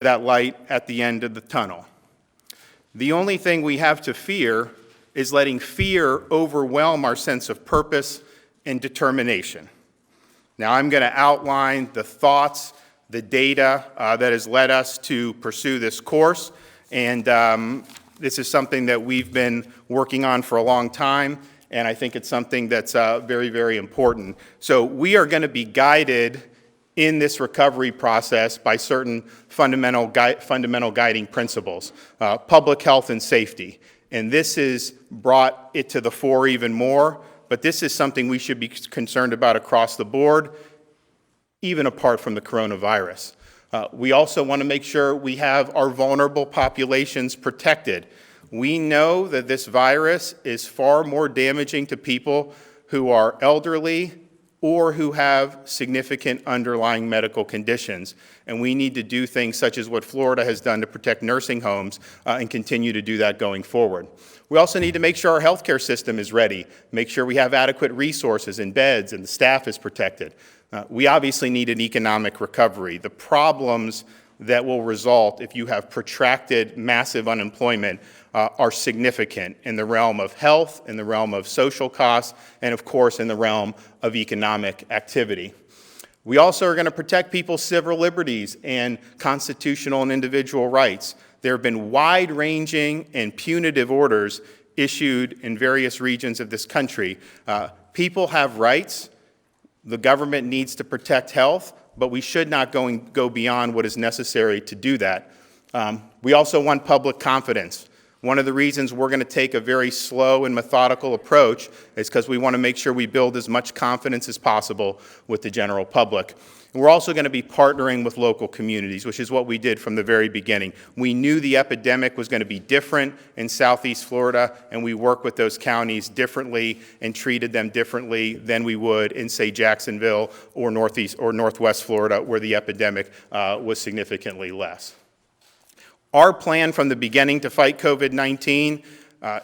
that light at the end of the tunnel. The only thing we have to fear is letting fear overwhelm our sense of purpose and determination. Now, I'm going to outline the thoughts, the data that has led us to pursue this course, and this is something that we've been working on for a long time, and I think it's something that's very, very important. So we are going to be guided in this recovery process by certain fundamental guiding principles, public health and safety. And this has brought it to the fore even more, but this is something we should be concerned about across the board, even apart from the coronavirus. We also want to make sure we have our vulnerable populations protected. We know that this virus is far more damaging to people who are elderly or who have significant underlying medical conditions. And we need to do things such as what Florida has done to protect nursing homes and continue to do that going forward. We also need to make sure our healthcare system is ready, make sure we have adequate resources and beds and the staff is protected. We obviously need an economic recovery. The problems that will result if you have protracted massive unemployment are significant in the realm of health, in the realm of social costs, and of course in the realm of economic activity. We also are going to protect people's civil liberties and constitutional and individual rights. There have been wide-ranging and punitive orders issued in various regions of this country. People have rights. The government needs to protect health, but we should not go beyond what is necessary to do that. We also want public confidence. One of the reasons we're going to take a very slow and methodical approach is because we want to make sure we build as much confidence as possible with the general public. And we're also going to be partnering with local communities, which is what we did from the very beginning. We knew the epidemic was going to be different in Southeast Florida, and we worked with those counties differently and treated them differently than we would in, say, Jacksonville or Northeast or Northwest Florida, where the epidemic was significantly less. Our plan from the beginning to fight COVID-19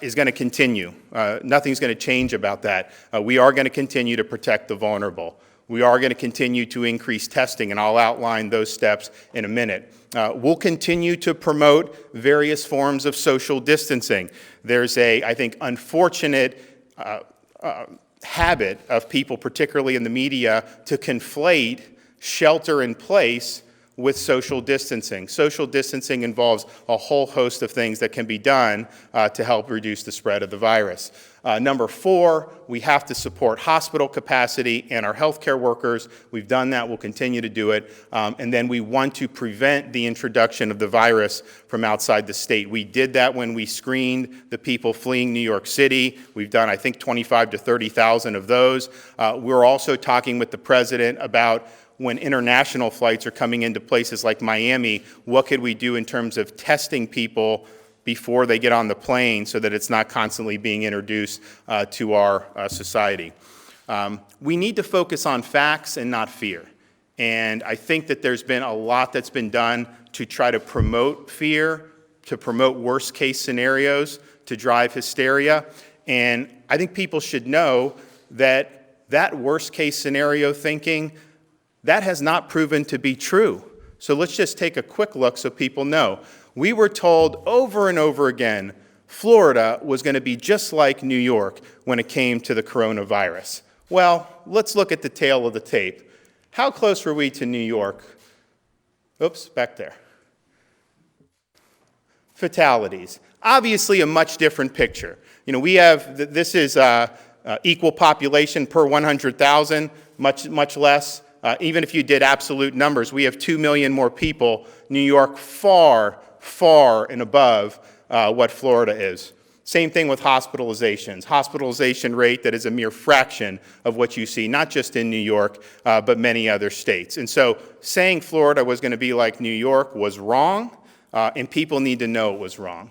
is going to continue. Nothing's going to change about that. We are going to continue to protect the vulnerable. We are going to continue to increase testing, and I'll outline those steps in a minute. We'll continue to promote various forms of social distancing. There's a, I think, unfortunate habit of people, particularly in the media, to conflate shelter in place with social distancing. Social distancing involves a whole host of things that can be done to help reduce the spread of the virus. Number 4, we have to support hospital capacity and our healthcare workers. We've done that, we'll continue to do it. And then we want to prevent the introduction of the virus from outside the state. We did that when we screened the people fleeing New York City. We've done, I think, 25 to 30,000 of those. We're also talking with the president about when international flights are coming into places like Miami, what could we do in terms of testing people before they get on the plane so that it's not constantly being introduced to our society. We need to focus on facts and not fear. And I think that there's been a lot that's been done to try to promote fear, to promote worst case scenarios, to drive hysteria. And I think people should know that that worst case scenario thinking, that has not proven to be true. So let's just take a quick look so people know. We were told over and over again, Florida was going to be just like New York when it came to the coronavirus. Well, let's look at the tail of the tape. How close were we to New York? Oops, back there. Fatalities. Obviously a much different picture. You know, we have, this is equal population per 100,000, much less. Even if you did absolute numbers, we have 2 million more people. New York far and above what Florida is. Same thing with hospitalizations. Hospitalization rate that is a mere fraction of what you see, not just in New York, but many other states. And so saying Florida was going to be like New York was wrong, and people need to know it was wrong.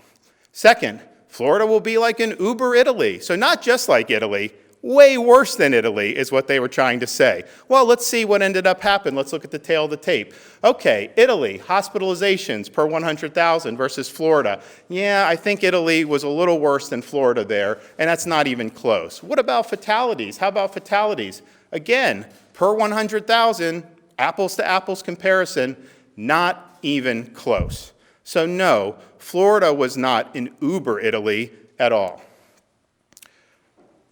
Second, Florida will be like an Uber Italy. So not just like Italy, way worse than Italy is what they were trying to say. Well, let's see what ended up happening. Let's look at the tail of the tape. Okay, Italy, hospitalizations per 100,000 versus Florida. Yeah, I think Italy was a little worse than Florida there, and that's not even close. What about fatalities? How about fatalities? Again, per 100,000, apples to apples comparison, not even close. So no, Florida was not in Uber Italy at all.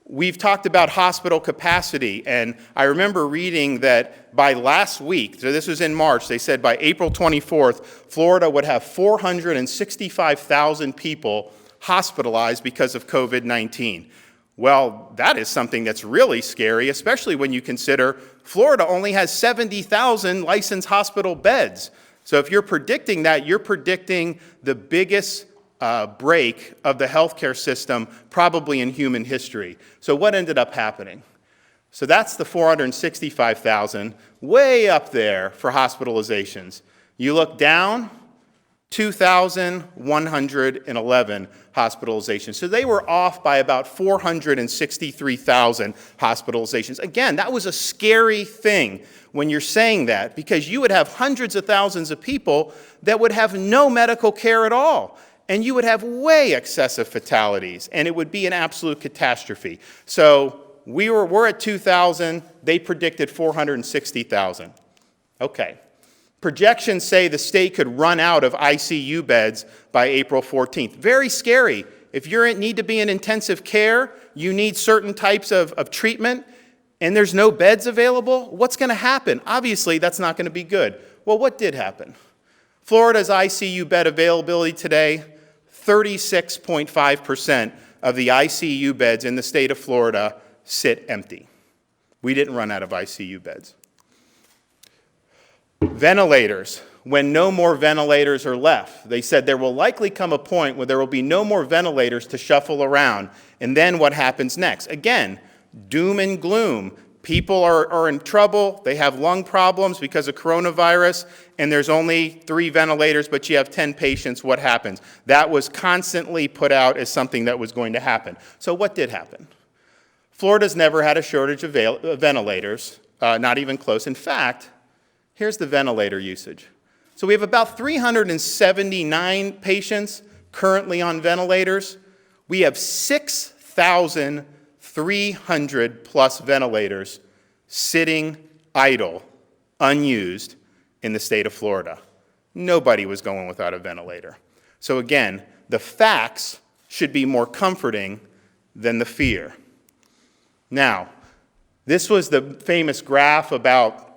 We've talked about hospital capacity, and I remember reading that by last week, so this was in March, they said by April 24th, Florida would have 465,000 people hospitalized because of COVID-19. Well, that is something that's really scary, especially when you consider Florida only has 70,000 licensed hospital beds. So if you're predicting that, you're predicting the biggest break of the healthcare system probably in human history. So what ended up happening? So that's the 465,000, way up there for hospitalizations. You look down, 2,111 hospitalizations. So they were off by about 463,000 hospitalizations. Again, that was a scary thing when you're saying that, because you would have hundreds of thousands of people that would have no medical care at all. And you would have way excessive fatalities, and it would be an absolute catastrophe. So we're at 2,000. They predicted 460,000. Okay. Projections say the state could run out of ICU beds by April 14th. Very scary. If you need to be in intensive care, you need certain types of treatment, and there's no beds available, what's going to happen? Obviously, that's not going to be good. Well, what did happen? Florida's ICU bed availability today, 36.5% of the ICU beds in the state of Florida sit empty. We didn't run out of ICU beds. Ventilators. When no more ventilators are left, they said there will likely come a point where there will be no more ventilators to shuffle around. And then what happens next? Again, doom and gloom. People are in trouble. They have lung problems because of coronavirus, and there's only 3 ventilators, but you have 10 patients. What happens? That was constantly put out as something that was going to happen. So what did happen? Florida's never had a shortage of ventilators, not even close. In fact, here's the ventilator usage. So we have about 379 patients currently on ventilators. We have 6,300 plus ventilators sitting idle, unused in the state of Florida. Nobody was going without a ventilator. So again, the facts should be more comforting than the fear. Now, this was the famous graph about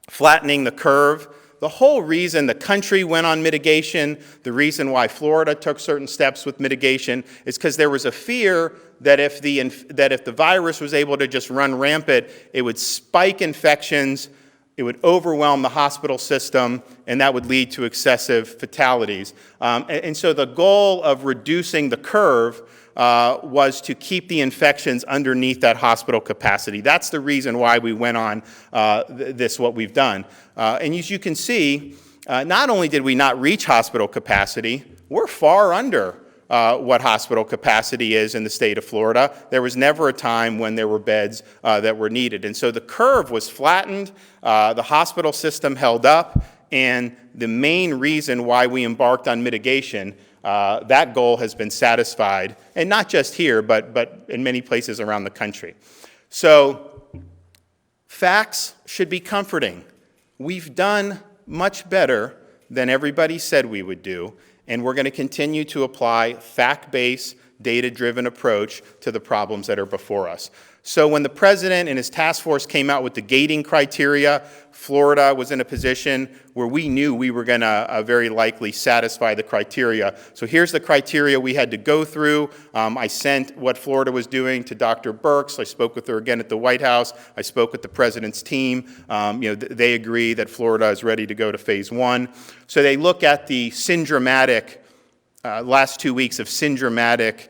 flattening the curve. The whole reason the country went on mitigation, the reason why Florida took certain steps with mitigation, is because there was a fear that if the virus was able to just run rampant, it would spike infections, it would overwhelm the hospital system, and that would lead to excessive fatalities. And so the goal of reducing the curve was to keep the infections underneath that hospital capacity. That's the reason why we went on what we've done. And as you can see, not only did we not reach hospital capacity, we're far under what hospital capacity is in the state of Florida. There was never a time when there were beds that were needed. And so the curve was flattened, the hospital system held up, and the main reason why we embarked on mitigation, that goal has been satisfied, and not just here, but in many places around the country. So facts should be comforting. We've done much better than everybody said we would do, and we're going to continue to apply fact-based, data-driven approach to the problems that are before us. So when the president and his task force came out with the gating criteria, Florida was in a position where we knew we were going to very likely satisfy the criteria. So here's the criteria we had to go through. I sent what Florida was doing to Dr. Birx. I spoke with her again at the White House. I spoke with the president's team. They agree that Florida is ready to go to phase 1. So they look at the syndromatic, last 2 weeks of syndromatic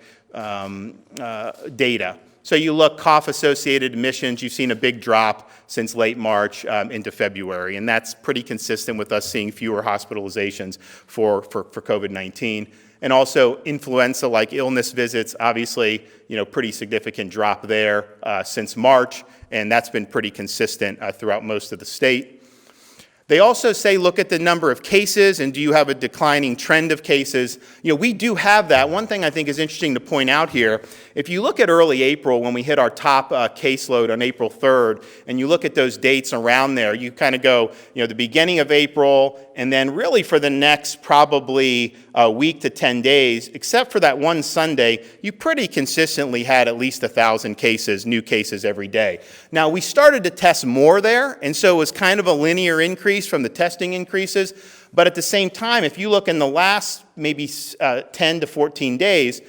data. So you look cough-associated admissions, you've seen a big drop since late March into February, and that's pretty consistent with us seeing fewer hospitalizations for COVID-19. And also influenza-like illness visits, obviously, pretty significant drop there since March, and that's been pretty consistent throughout most of the state. They also say, look at the number of cases, and do you have a declining trend of cases? We do have that. One thing I think is interesting to point out here, if you look at early April when we hit our top caseload on April 3rd, and you look at those dates around there, you kind of go, the beginning of April and then really for the next probably a week to 10 days, except for that one Sunday, you pretty consistently had at least 1,000 cases, new cases every day. Now, we started to test more there, and so it was kind of a linear increase from the testing increases. But at the same time, if you look in the last maybe 10 to 14 days,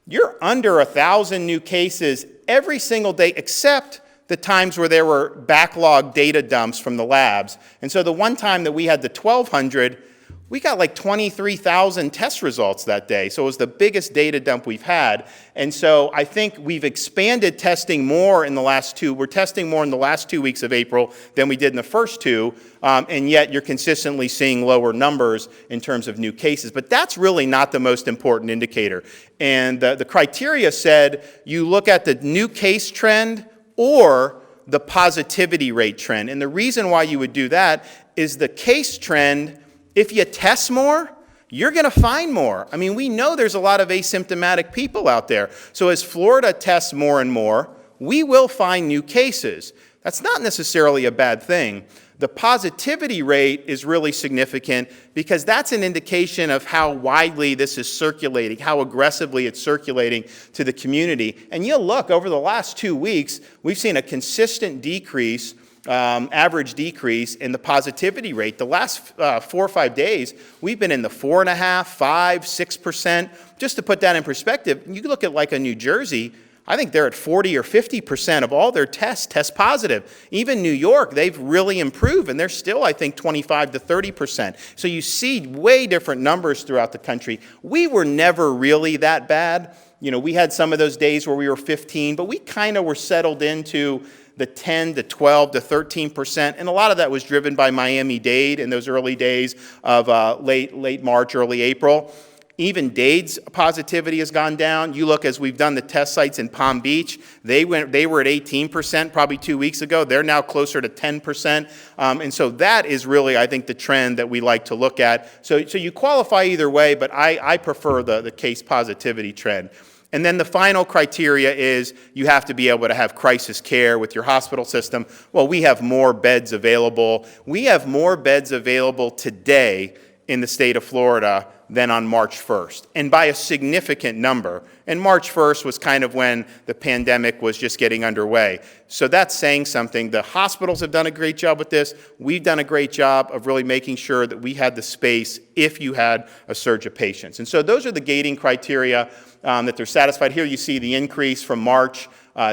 you're under 1,000 new cases every single day, except the times where there were backlog data dumps from the labs. And so the one time that we had the 1,200, we got like 23,000 test results that day. So it was the biggest data dump we've had. And so I think we've expanded testing more in the last we're testing more in the last 2 weeks of April than we did in the first two, and yet you're consistently seeing lower numbers in terms of new cases. But that's really not the most important indicator. And the criteria said you look at the new case trend or the positivity rate trend. And the reason why you would do that is the case trend, if you test more, you're going to find more. I mean, we know there's a lot of asymptomatic people out there. So as Florida tests more and more, we will find new cases. That's not necessarily a bad thing. The positivity rate is really significant because that's an indication of how widely this is circulating, how aggressively it's circulating to the community. And you'll look, over the last 2 weeks, we've seen a consistent decrease, average decrease in the positivity rate. The last 4 or 5 days, we've been in the 4.5%, 5%, 6%. Just to put that in perspective, you can look at like a New Jersey. I think they're at 40 or 50% of all their tests test positive. Even New York, they've really improved, and they're still, I think, 25 to 30%. So you see way different numbers throughout the country. We were never really that bad. You know, we had some of those days where we were 15, but we kind of were settled into the 10 to 12 to 13%, and a lot of that was driven by Miami-Dade in those early days of late March, early April. Even Dade's positivity has gone down. You look, as we've done the test sites in Palm Beach, they were at 18% probably 2 weeks ago. They're now closer to 10%. And so that is really, I think, the trend that we like to look at. So you qualify either way, but I prefer the case positivity trend. And then the final criteria is you have to be able to have crisis care with your hospital system. Well, we have more beds available. We have more beds available today in the state of Florida than on March 1st, and by a significant number. And March 1st was kind of when the pandemic was just getting underway. So that's saying something. The hospitals have done a great job with this. We've done a great job of really making sure that we had the space if you had a surge of patients. And so those are the gating criteria that they're satisfied. Here you see the increase from March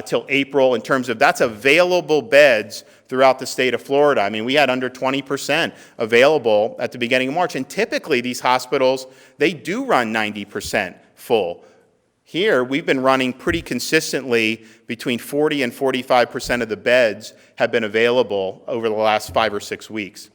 till April in terms of that's available beds throughout the state of Florida. I mean, we had under 20% available at the beginning of March, and typically these hospitals, they do run 90% full. Here, we've been running pretty consistently between 40 and 45% of the beds have been available over the last 5 or 6 weeks.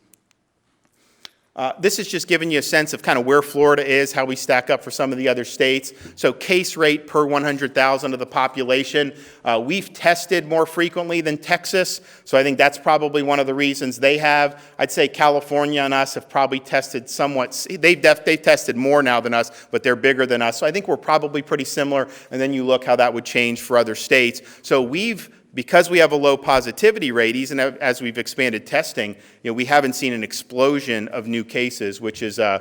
This is just giving you a sense of kind of where Florida is, how we stack up for some of the other states. So case rate per 100,000 of the population. We've tested more frequently than Texas, so I think that's probably one of the reasons they have. I'd say California and us have probably tested somewhat. They've tested more now than us, but they're bigger than us. So I think we're probably pretty similar, and then you look how that would change for other states. So because we have a low positivity rate, even as we've expanded testing, we haven't seen an explosion of new cases, which is a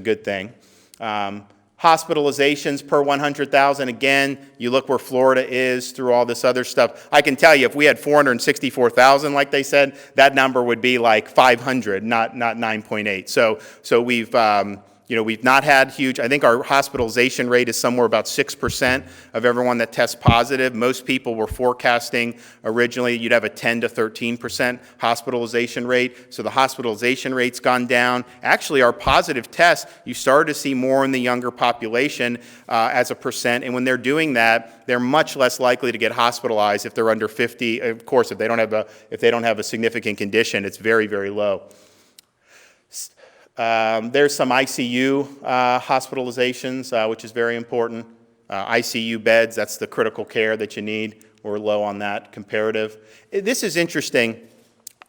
good thing. Hospitalizations per 100,000, again, you look where Florida is through all this other stuff. I can tell you, if we had 464,000, like they said, that number would be like 500, not 9.8. So we've not had huge. I think our hospitalization rate is somewhere about 6% of everyone that tests positive. Most people were forecasting originally you'd have a 10 to 13% hospitalization rate. So the hospitalization rate's gone down. Actually, our positive tests, you started to see more in the younger population as a percent. And when they're doing that, they're much less likely to get hospitalized if they're under 50. Of course, if they don't have a significant condition, it's very, very low. There's some ICU hospitalizations, which is very important. ICU beds, that's the critical care that you need. We're low on that comparative. This is interesting.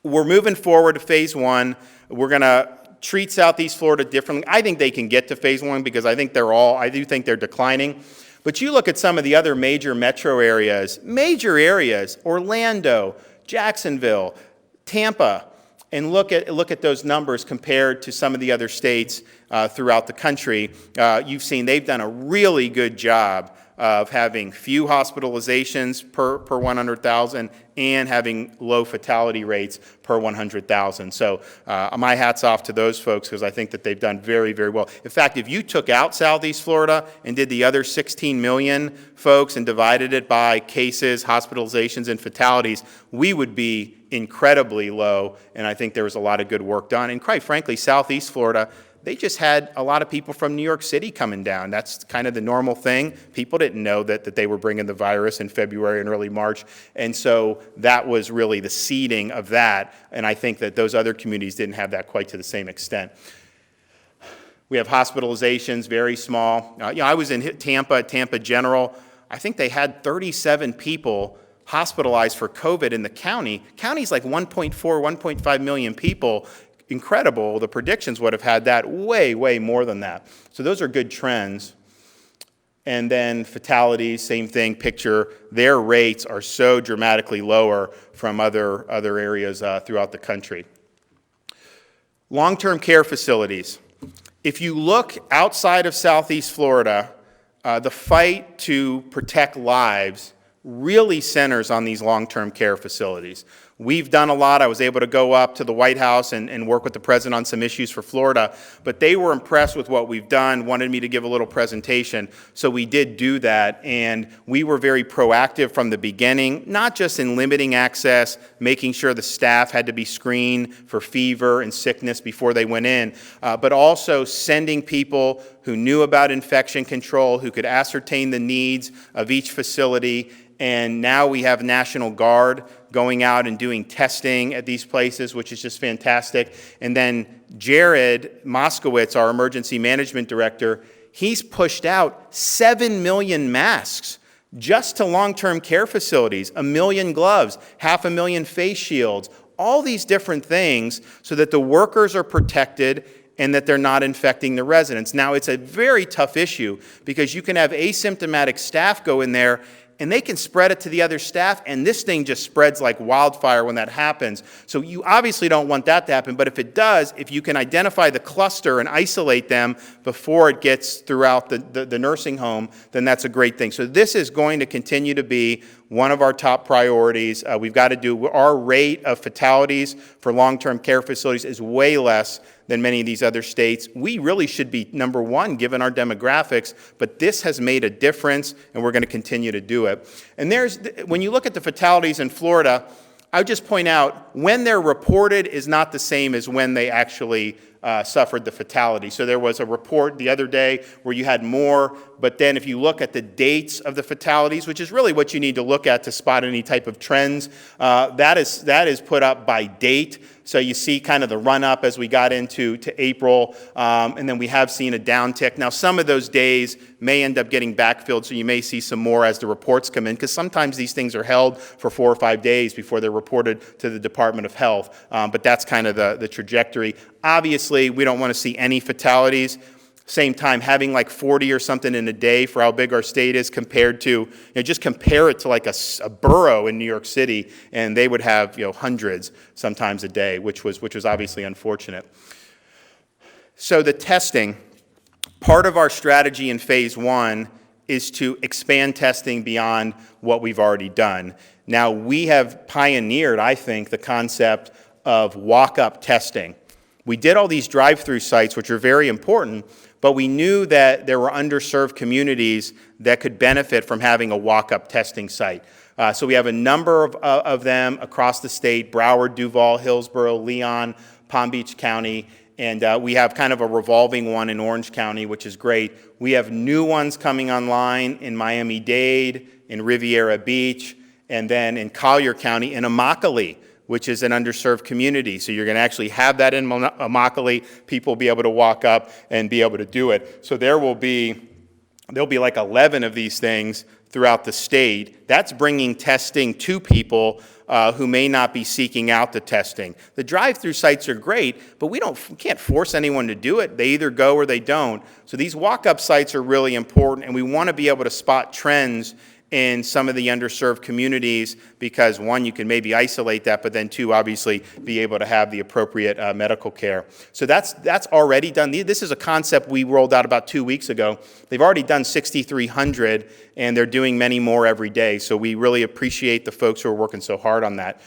We're moving forward to phase 1. We're going to treat Southeast Florida differently. I think they can get to phase 1 because I do think they're declining. But you look at some of the other major metro areas, Orlando, Jacksonville, Tampa. and look at those numbers compared to some of the other states throughout the country, you've seen they've done a really good job of having few hospitalizations per 100,000 and having low fatality rates per 100,000. So my hat's off to those folks because I think that they've done very, very well. In fact, if you took out Southeast Florida and did the other 16 million folks and divided it by cases, hospitalizations, and fatalities, we would be incredibly low, and I think there was a lot of good work done. And quite frankly, Southeast Florida, they just had a lot of people from New York City coming down. That's kind of the normal thing. People didn't know that they were bringing the virus in February and early March. And so that was really the seeding of that. And I think that those other communities didn't have that quite to the same extent. We have hospitalizations, very small. I was in Tampa General. I think they had 37 people hospitalized for COVID in the county. County's like 1.4, 1.5 million people. Incredible. The predictions would have had that way, way more than that. So those are good trends. And then fatalities, same thing, picture. Their rates are so dramatically lower from other areas throughout the country. Long-term care facilities. If you look outside of Southeast Florida, the fight to protect lives really centers on these long-term care facilities. We've done a lot. I was able to go up to the White House and work with the president on some issues for Florida, but they were impressed with what we've done, wanted me to give a little presentation, so we did do that, and we were very proactive from the beginning, not just in limiting access, making sure the staff had to be screened for fever and sickness before they went in, but also sending people who knew about infection control, who could ascertain the needs of each facility. And now we have National Guard going out and doing testing at these places, which is just fantastic. And then Jared Moskowitz, our emergency management director, he's pushed out 7 million masks just to long-term care facilities, 1 million gloves, 500,000 face shields, all these different things so that the workers are protected and that they're not infecting the residents. Now, it's a very tough issue because you can have asymptomatic staff go in there and they can spread it to the other staff, and this thing just spreads like wildfire when that happens. So you obviously don't want that to happen, but if it does, if you can identify the cluster and isolate them before it gets throughout the nursing home, then that's a great thing. So this is going to continue to be one of our top priorities. We've got to do, our rate of fatalities for long-term care facilities is way less than many of these other states. We really should be number one given our demographics, but this has made a difference and we're going to continue to do it. And when you look at the fatalities in Florida, I would just point out when they're reported is not the same as when they actually suffered the fatality. So there was a report the other day where you had more, but then if you look at the dates of the fatalities, which is really what you need to look at to spot any type of trends, that is put up by date. So you see kind of the run-up as we got into April, and then we have seen a downtick. Now, some of those days may end up getting backfilled, so you may see some more as the reports come in, because sometimes these things are held for 4 or 5 days before they're reported to the Department of Health. But that's kind of the trajectory. Obviously, we don't want to see any fatalities. Same time, having like 40 or something in a day for how big our state is compared to, just compare it to like a borough in New York City, and they would have, hundreds sometimes a day, which was obviously unfortunate. So the testing, part of our strategy in phase 1 is to expand testing beyond what we've already done. Now, we have pioneered, I think, the concept of walk-up testing. We did all these drive-through sites, which are very important, but we knew that there were underserved communities that could benefit from having a walk-up testing site. So we have a number of them across the state: Broward, Duval, Hillsborough, Leon, Palm Beach County, and we have kind of a revolving one in Orange County, which is great. We have new ones coming online in Miami-Dade, in Riviera Beach, and then in Collier County, in Immokalee, which is an underserved community. So you're going to actually have that in Immokalee. People will be able to walk up and be able to do it. So there'll be like 11 of these things throughout the state. That's bringing testing to people who may not be seeking out the testing. The drive-through sites are great, but we can't force anyone to do it. They either go or they don't. So these walk-up sites are really important, and we want to be able to spot trends in some of the underserved communities because, one, you can maybe isolate that, but then two, obviously, be able to have the appropriate medical care. So that's already done. This is a concept we rolled out about 2 weeks ago. They've already done 6,300, and they're doing many more every day. So we really appreciate the folks who are working so hard on that.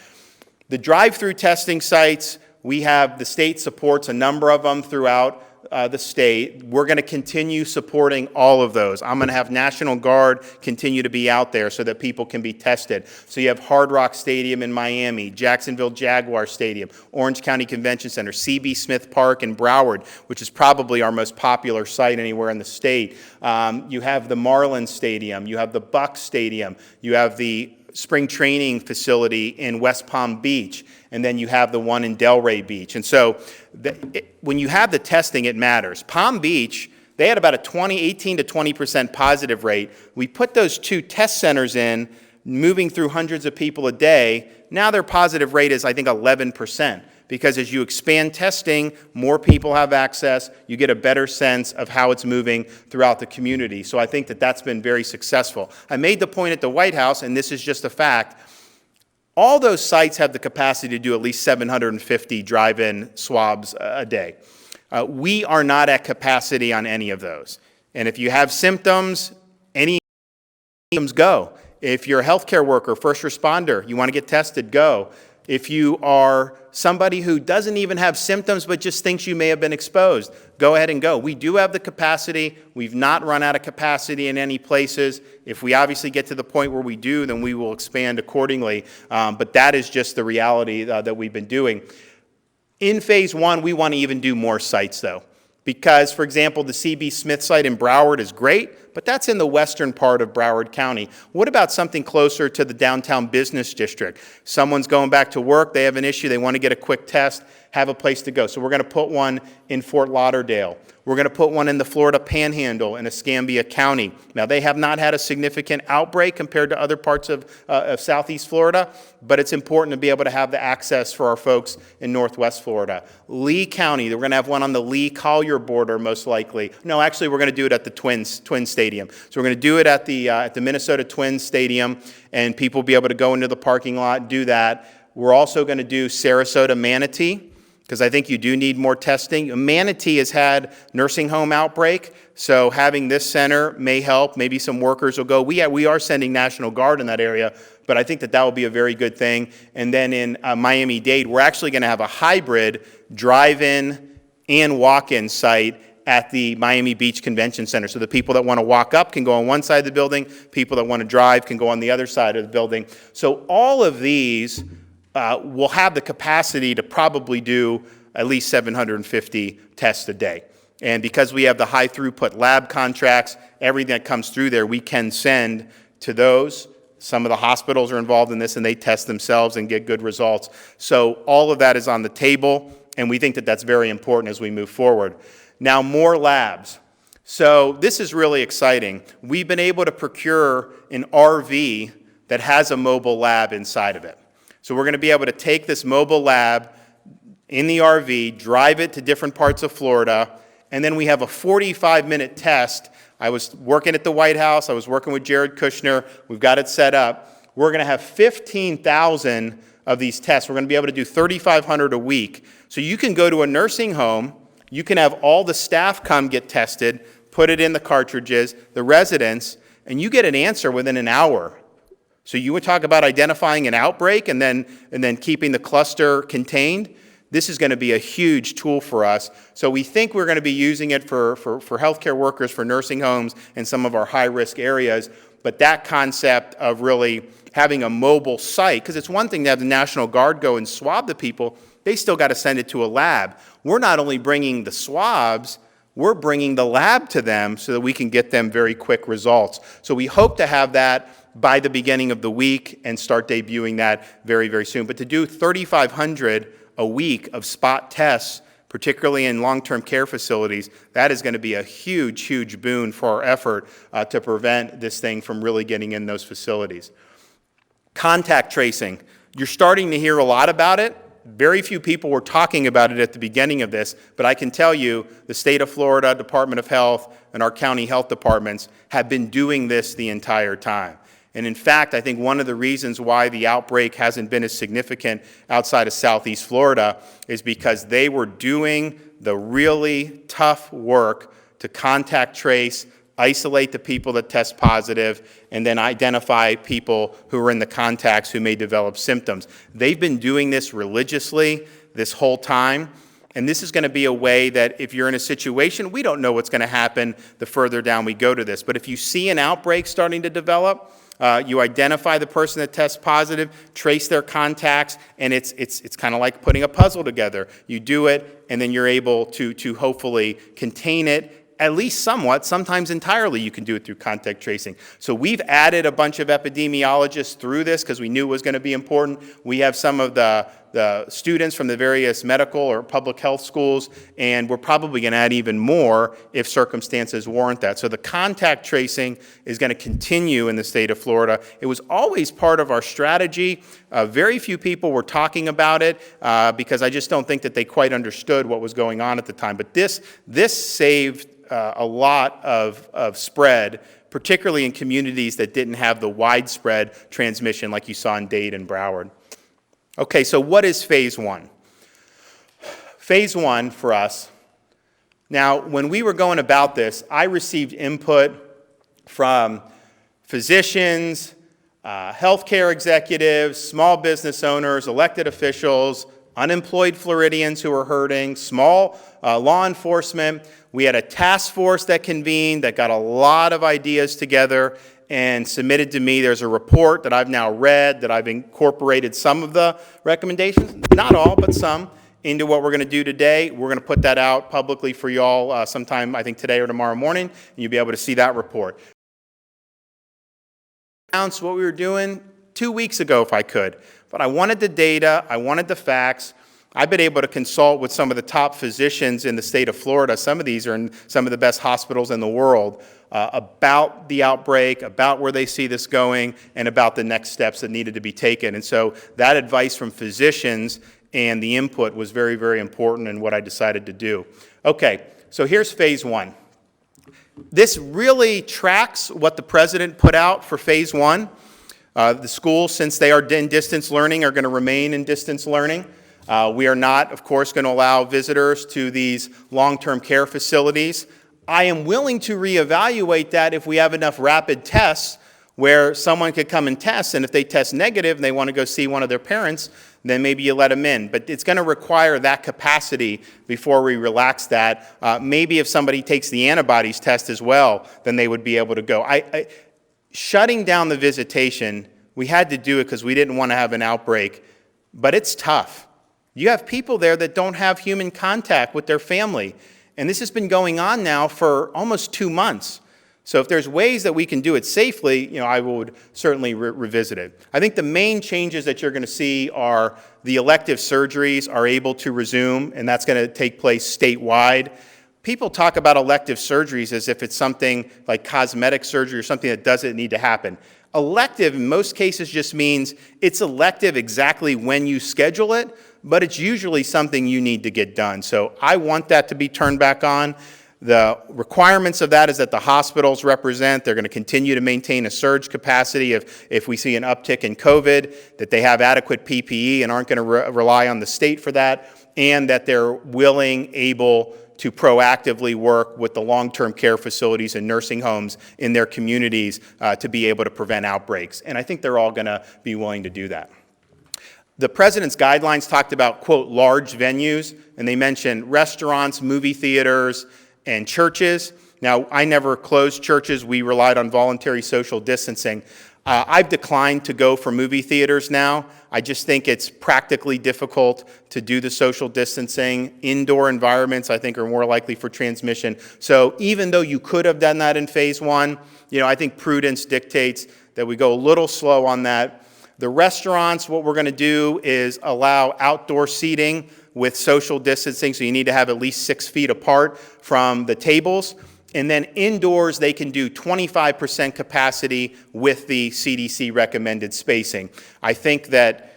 The drive-through testing sites, the state supports a number of them throughout the state. We're going to continue supporting all of those. I'm going to have National Guard continue to be out there so that people can be tested. So you have Hard Rock Stadium in Miami, Jacksonville Jaguar Stadium, Orange County Convention Center, C.B. Smith Park in Broward, which is probably our most popular site anywhere in the state. You have the Marlins Stadium, you have the Bucks Stadium, you have the spring training facility in West Palm Beach, and then you have the one in Delray Beach. And so when you have the testing, it matters. Palm Beach, they had about a 18 to 20% positive rate. We put those 2 test centers in, moving through hundreds of people a day. Now their positive rate is, I think, 11%. Because as you expand testing, more people have access, you get a better sense of how it's moving throughout the community. So I think that that's been very successful. I made the point at the White House, and this is just a fact, all those sites have the capacity to do at least 750 drive-in swabs a day. We are not at capacity on any of those. And if you have symptoms, any symptoms, go. If you're a healthcare worker, first responder, you want to get tested, go. If you are somebody who doesn't even have symptoms but just thinks you may have been exposed, go ahead and go. We do have the capacity. We've not run out of capacity in any places. If we obviously get to the point where we do, then we will expand accordingly. But that is just the reality that we've been doing. In phase 1, we want to even do more sites, though. Because, for example, the C.B. Smith site in Broward is great, but that's in the western part of Broward County. What about something closer to the downtown business district? Someone's going back to work, they have an issue, they want to get a quick test, have a place to go. So we're going to put one in Fort Lauderdale. We're going to put one in the Florida Panhandle in Escambia County. Now, they have not had a significant outbreak compared to other parts of southeast Florida, but it's important to be able to have the access for our folks in northwest Florida. Lee County, we're going to have one on the Lee-Collier border, most likely. No, actually, we're going to do it at the Twins Stadium. So we're going to do it at the Minnesota Twins Stadium, and people will be able to go into the parking lot and do that. We're also going to do Sarasota Manatee, because I think you do need more testing. Manatee has had nursing home outbreak, so having this center may help. Maybe some workers will go. We are sending National Guard in that area, but I think that will be a very good thing. And then in Miami-Dade, we're actually going to have a hybrid drive-in and walk-in site at the Miami Beach Convention Center. So the people that want to walk up can go on one side of the building, people that want to drive can go on the other side of the building. So all of these will have the capacity to probably do at least 750 tests a day. And because we have the high throughput lab contracts, everything that comes through there, we can send to those. Some of the hospitals are involved in this and they test themselves and get good results. So all of that is on the table, and we think that that's very important as we move forward. Now, more labs. So this is really exciting. We've been able to procure an RV that has a mobile lab inside of it. So we're going to be able to take this mobile lab in the RV, drive it to different parts of Florida, and then we have a 45-minute test. I was working at the White House. I was working with Jared Kushner. We've got it set up. We're going to have 15,000 of these tests. We're going to be able to do 3,500 a week. So you can go to a nursing home. You can have all the staff come get tested, put it in the cartridges, the residents, and you get an answer within an hour. So you would talk about identifying an outbreak and then keeping the cluster contained. This is going to be a huge tool for us. So we think we're going to be using it for healthcare workers, for nursing homes, and some of our high-risk areas. But that concept of really having a mobile site, because it's one thing to have the National Guard go and swab the people, they still got to send it to a lab. We're not only bringing the swabs, we're bringing the lab to them so that we can get them very quick results. So we hope to have that by the beginning of the week and start debuting that very, very soon. But to do 3,500 a week of spot tests, particularly in long-term care facilities, that is going to be a huge, huge boon for our effort to prevent this thing from really getting in those facilities. Contact tracing. You're starting to hear a lot about it. Very few people were talking about it at the beginning of this, but I can tell you the state of Florida, Department of Health, and our county health departments have been doing this the entire time. And in fact, I think one of the reasons why the outbreak hasn't been as significant outside of Southeast Florida is because they were doing the really tough work to contact trace, isolate the people that test positive, and then identify people who are in the contacts who may develop symptoms. They've been doing this religiously this whole time. And this is going to be a way that if you're in a situation, we don't know what's going to happen the further down we go to this. But if you see an outbreak starting to develop, you identify the person that tests positive, trace their contacts, and it's kind of like putting a puzzle together. You do it, and then you're able to hopefully contain it, at least somewhat. Sometimes entirely you can do it through contact tracing. So we've added a bunch of epidemiologists through this because we knew it was going to be important. We have some of the students from the various medical or public health schools, and we're probably going to add even more if circumstances warrant that. So the contact tracing is going to continue in the state of Florida. It was always part of our strategy. Very few people were talking about it because I just don't think that they quite understood what was going on at the time. But this saved a lot of spread, particularly in communities that didn't have the widespread transmission like you saw in Dade and Broward. Okay, so what is phase one? Phase one for us, now when we were going about this, I received input from physicians, healthcare executives, small business owners, elected officials, unemployed Floridians who are hurting, small law enforcement. We had a task force that convened that got a lot of ideas together and submitted to me. There's a report that I've now read, that I've incorporated some of the recommendations, not all, but some, into what we're going to do today. We're going to put that out publicly for y'all sometime, I think today or tomorrow morning, and you'll be able to see that report. Announced what we were doing 2 weeks ago if I could, but I wanted the data, I wanted the facts. I've been able to consult with some of the top physicians in the state of Florida. Some of these are in some of the best hospitals in the world about the outbreak, about where they see this going, and about the next steps that needed to be taken. And so that advice from physicians and the input was very, very important in what I decided to do. Okay, so here's phase one. This really tracks what the president put out for phase one. The schools, since they are in distance learning, are going to remain in distance learning. We are not, of course, going to allow visitors to these long-term care facilities. I am willing to reevaluate that if we have enough rapid tests where someone could come and test, and if they test negative and they want to go see one of their parents, then maybe you let them in. But it's going to require that capacity before we relax that. Maybe if somebody takes the antibodies test as well, then they would be able to go. Shutting down the visitation, we had to do it because we didn't want to have an outbreak, but it's tough. You have people there that don't have human contact with their family. And this has been going on now for almost 2 months. So if there's ways that we can do it safely, I would certainly revisit it. I think the main changes that you're going to see are the elective surgeries are able to resume, and that's going to take place statewide. People talk about elective surgeries as if it's something like cosmetic surgery or something that doesn't need to happen. Elective in most cases just means it's elective exactly when you schedule it, but it's usually something you need to get done. So I want that to be turned back on. The requirements of that is that the hospitals represent, they're going to continue to maintain a surge capacity if we see an uptick in COVID, that they have adequate PPE and aren't going to rely on the state for that, and that they're willing, able to proactively work with the long-term care facilities and nursing homes in their communities to be able to prevent outbreaks. And I think they're all going to be willing to do that. The president's guidelines talked about, quote, large venues, and they mentioned restaurants, movie theaters, and churches. Now, I never closed churches. We relied on voluntary social distancing. I've declined to go for movie theaters now. I just think it's practically difficult to do the social distancing. Indoor environments, I think, are more likely for transmission. So even though you could have done that in phase one, I think prudence dictates that we go a little slow on that. The restaurants, what we're going to do is allow outdoor seating with social distancing, so you need to have at least 6 feet apart from the tables. And then indoors, they can do 25% capacity with the CDC recommended spacing. I think that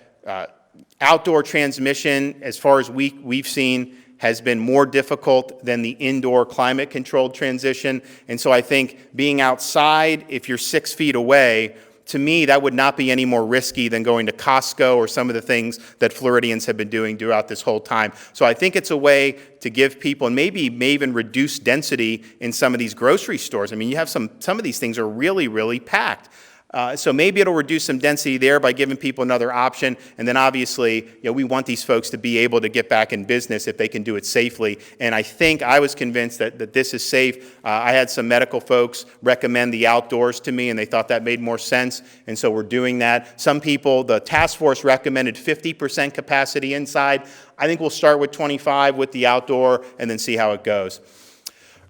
outdoor transmission, as far as we've seen, has been more difficult than the indoor climate-controlled transition. And so I think being outside, if you're 6 feet away, to me, that would not be any more risky than going to Costco or some of the things that Floridians have been doing throughout this whole time. So I think it's a way to give people, and maybe may even reduce density in some of these grocery stores. I mean, you have some of these things are really, really packed. So maybe it'll reduce some density there by giving people another option. And then obviously, we want these folks to be able to get back in business if they can do it safely. And I was convinced that this is safe. I had some medical folks recommend the outdoors to me, and they thought that made more sense. And so we're doing that. Some people, the task force recommended 50% capacity inside. I think we'll start with 25 with the outdoor and then see how it goes.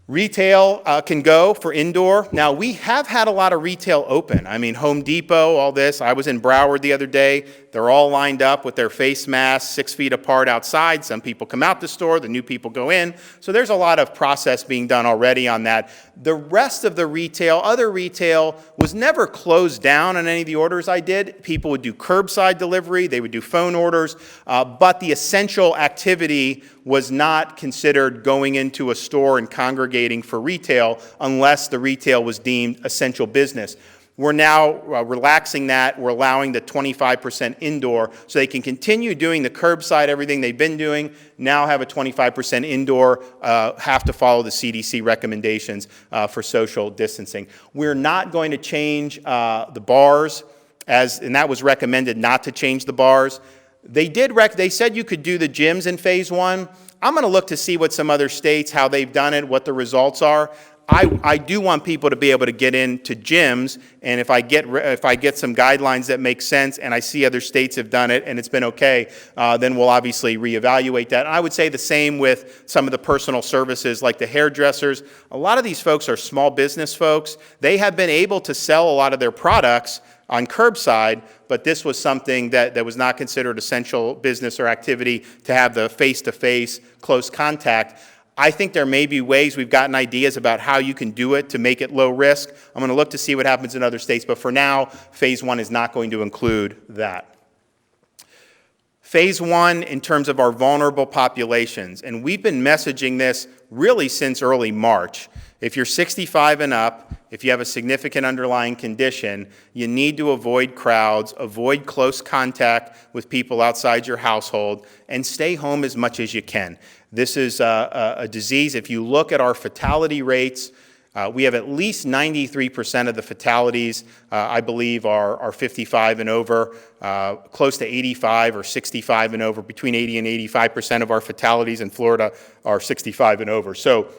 Retail can go for indoor. Now, we have had a lot of retail open. I mean, Home Depot, all this. I was in Broward the other day. They're all lined up with their face masks 6 feet apart outside. Some people come out the store, the new people go in. So there's a lot of process being done already on that. The rest of the retail, other retail, was never closed down on any of the orders I did. People would do curbside delivery, they would do phone orders, but the essential activity was not considered going into a store and congregating for retail unless the retail was deemed essential business. We're now relaxing that. We're allowing the 25% indoor so they can continue doing the curbside, everything they've been doing, now have a 25% indoor, have to follow the CDC recommendations for social distancing. We're not going to change the bars, and that was recommended not to change the bars. They said you could do the gyms in phase one. I'm going to look to see what some other states, how they've done it, what the results are. I do want people to be able to get into gyms, and if I get some guidelines that make sense and I see other states have done it and it's been okay, then we'll obviously reevaluate that. And I would say the same with some of the personal services like the hairdressers. A lot of these folks are small business folks. They have been able to sell a lot of their products on curbside, but this was something that was not considered essential business or activity to have the face-to-face close contact. I think there may be ways, we've gotten ideas about how you can do it to make it low risk. I'm going to look to see what happens in other states, but for now, phase one is not going to include that. Phase one in terms of our vulnerable populations, and we've been messaging this really since early March. If you're 65 and up, if you have a significant underlying condition, you need to avoid crowds, avoid close contact with people outside your household, and stay home as much as you can. This is a disease. If you look at our fatality rates, we have at least 93% of the fatalities, I believe, are 55 and over, close to 85 or 65 and over. Between 80 and 85% of our fatalities in Florida are 65 and over. So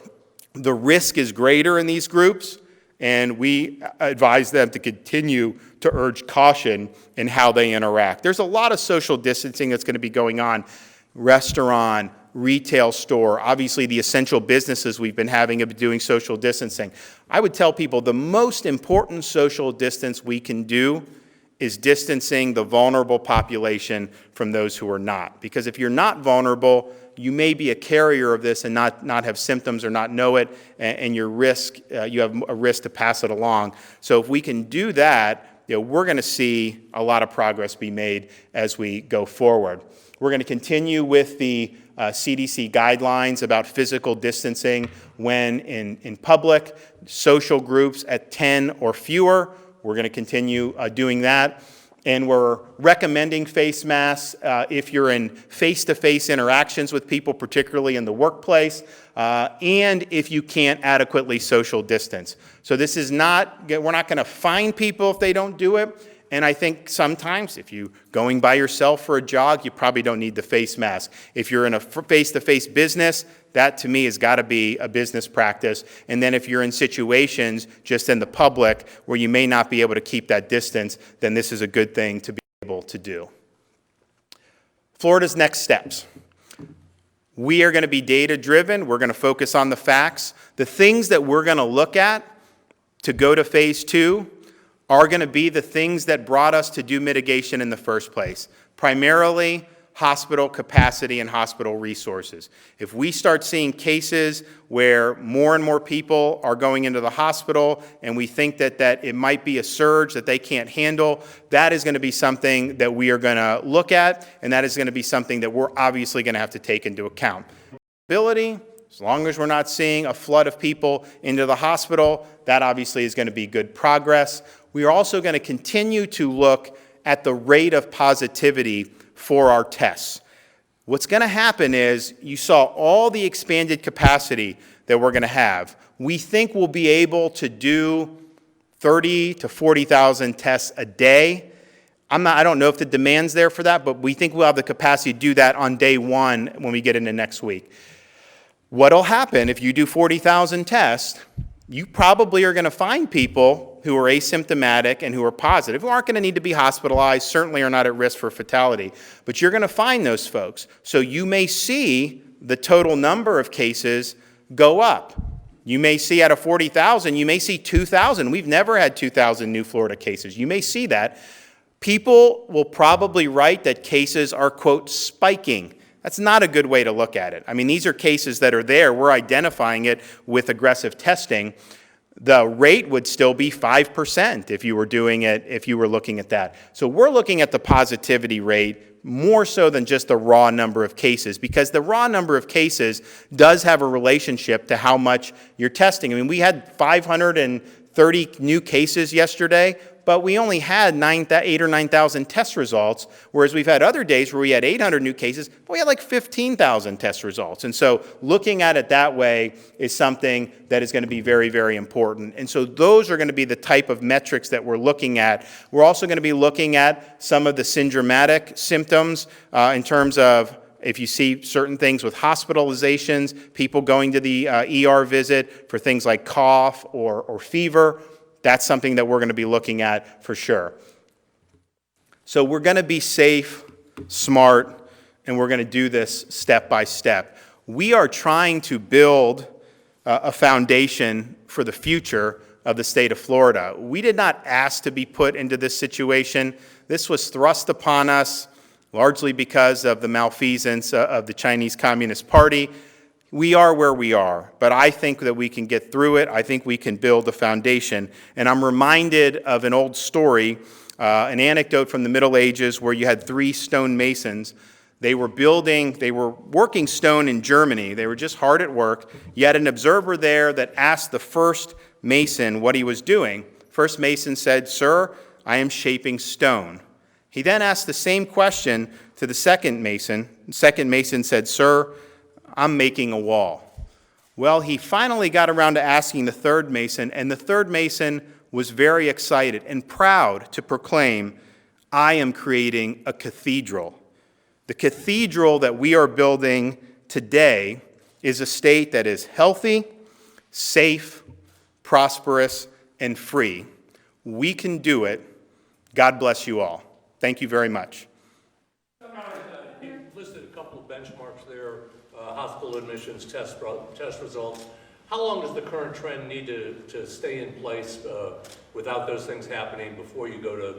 the risk is greater in these groups, and we advise them to continue to urge caution in how they interact. There's a lot of social distancing that's going to be going on. Restaurant, retail store, obviously the essential businesses we've been having have been doing social distancing. I would tell people the most important social distance we can do is distancing the vulnerable population from those who are not. Because if you're not vulnerable, you may be a carrier of this and not have symptoms or not know it, and you have a risk to pass it along. So if we can do that, we're going to see a lot of progress be made as we go forward. We're going to continue with the CDC guidelines about physical distancing when in public, social groups at 10 or fewer. We're going to continue doing that. And we're recommending face masks if you're in face-to-face interactions with people, particularly in the workplace, and if you can't adequately social distance. So this is we're not going to fine people if they don't do it. And I think sometimes if you're going by yourself for a jog, you probably don't need the face mask. If you're in a face-to-face business, that to me has got to be a business practice. And then if you're in situations just in the public where you may not be able to keep that distance, then this is a good thing to be able to do. Florida's next steps. We are going to be data-driven. We're going to focus on the facts. The things that we're going to look at to go to phase two are going to be the things that brought us to do mitigation in the first place, primarily hospital capacity and hospital resources. If we start seeing cases where more and more people are going into the hospital and we think that it might be a surge that they can't handle, that is going to be something that we are going to look at, and that is going to be something that we're obviously going to have to take into account. Ability as long as we're not seeing a flood of people into the hospital, that obviously is going to be good progress. We are also going to continue to look at the rate of positivity for our tests. What's going to happen is you saw all the expanded capacity that we're going to have. We think we'll be able to do 30 to 40,000 tests a day. I don't know if the demand's there for that, but we think we'll have the capacity to do that on day one when we get into next week. What'll happen if you do 40,000 tests, you probably are going to find people who are asymptomatic and who are positive, who aren't going to need to be hospitalized, certainly are not at risk for fatality, but you're going to find those folks. So you may see the total number of cases go up. You may see out of 40,000, you may see 2,000. We've never had 2,000 new Florida cases. You may see that. People will probably write that cases are, quote, spiking. That's not a good way to look at it. I mean, these are cases that are there. We're identifying it with aggressive testing. The rate would still be 5% if you were doing it, if you were looking at that. So we're looking at the positivity rate more so than just the raw number of cases, because the raw number of cases does have a relationship to how much you're testing. I mean, we had 530 new cases yesterday, but we only had 8,000 or 9,000 test results, whereas we've had other days where we had 800 new cases, but we had like 15,000 test results. And so looking at it that way is something that is going to be very, very important. And so those are going to be the type of metrics that we're looking at. We're also going to be looking at some of the syndromatic symptoms in terms of if you see certain things with hospitalizations, people going to the ER visit for things like cough or fever. That's something that we're going to be looking at for sure. So we're going to be safe, smart, and we're going to do this step by step. We are trying to build a foundation for the future of the state of Florida. We did not ask to be put into this situation. This was thrust upon us largely because of the malfeasance of the Chinese Communist Party. We are where we are, but I think that we can get through it. I think we can build a foundation. And I'm reminded of an old story, an anecdote from the Middle Ages where you had 3 stonemasons. They were working stone in Germany. They were just hard at work. You had an observer there that asked the first mason what he was doing. First mason said, "Sir, I am shaping stone." He then asked the same question to the second mason. The second mason said, "Sir, I'm making a wall." Well, he finally got around to asking the third mason, and the third mason was very excited and proud to proclaim, "I am creating a cathedral." The cathedral that we are building today is a state that is healthy, safe, prosperous, and free. We can do it. God bless you all. Thank you very much. You listed a couple of benchmarks there, hospital admissions, test results. How long does the current trend need to stay in place without those things happening before you go to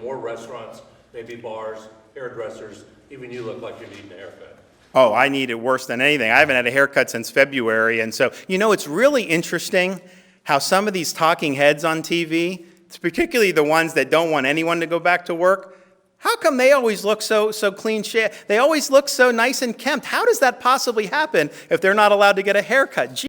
more restaurants, maybe bars, hairdressers? Even you look like you're needing a haircut. Oh, I need it worse than anything. I haven't had a haircut since February. And so, it's really interesting how some of these talking heads on TV, it's particularly the ones that don't want anyone to go back to work, how come they always look so clean shaven? They always look so nice and kempt. How does that possibly happen if they're not allowed to get a haircut?